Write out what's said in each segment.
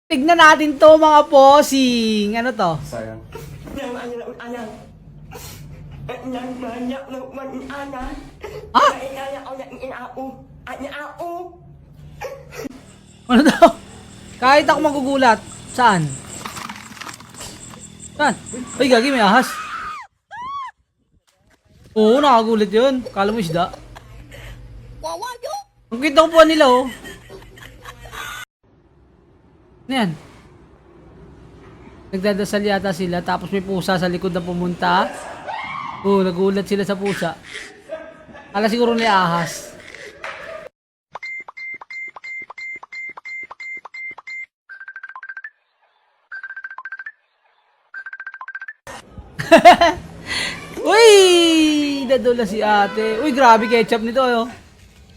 Tignan natin to mga posing. Ano to? Sayang. Ano to? Kahit ako magugulat. Saan? Saan? Ay, gagi, may ahas. Oo, nakagulat yun. Kala mo isda. Ang kita ko po nila, oh. Ano yan? Nagdadasal yata sila, tapos may pusa sa likod na pumunta. Oo, nagulat sila sa pusa. Kala siguro may ahas. Uy! Dadula si ate. Uy, grabe ketchup nito, oh.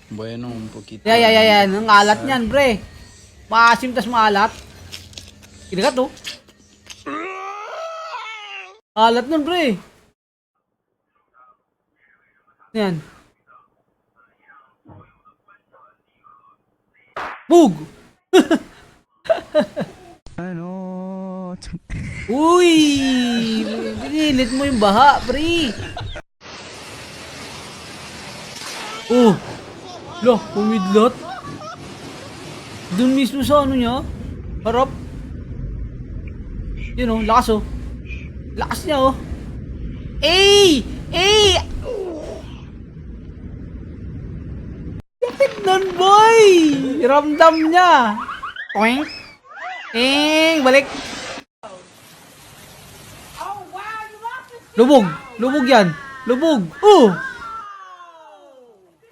Bueno, un poquito. Yan. Ang alat niyan, pre. Maasim tas maalat. Kinagat, oh. Alat nun, pre. Yan. Bug! Ano? Uy! Pinilit mo yung baha, pre. Oh! Loh, pumidlot. Doon mismo sa ano niya. Harap. Yun oh, lakas oh. Lakas niya oh. Eh! Lapit nun, boy! Ramdam niya. Oink. Balik. Lubog yan. Lubog.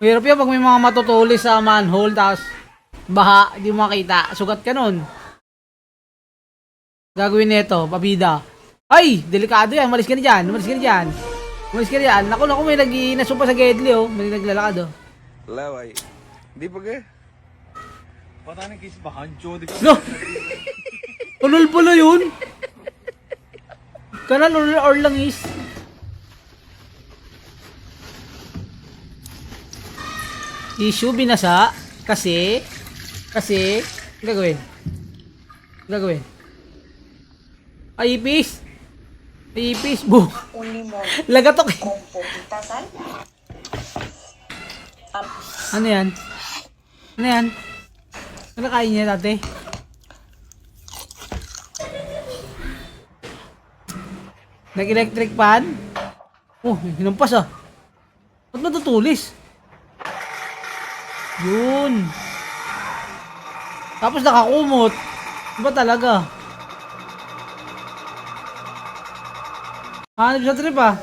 Hirap yan pag may mga matutulis sa manhole, tapos baha, hindi mo makita. Sugat ka nun. Gagawin nito, pabida. Ay! Delikado yan. Malis ka na dyan. Naku, may nag-iinaso pa sa Gedli, oh. May naglalakad, oh. Laway. Di ba ga? Pata ng case ba? Hancho, di ka. No! Kanal pala yun! Kanal or langis. Issue binasa kasi gagawin. Ay, ipis. Bu. Lagatok. Ano yan? Ano kain niya dati? Nag-electric pan? Oh, hinampas ah. Ba't natutulis? Yun. Tapos nakakumot. Ba talaga? Hanip sa trip ah.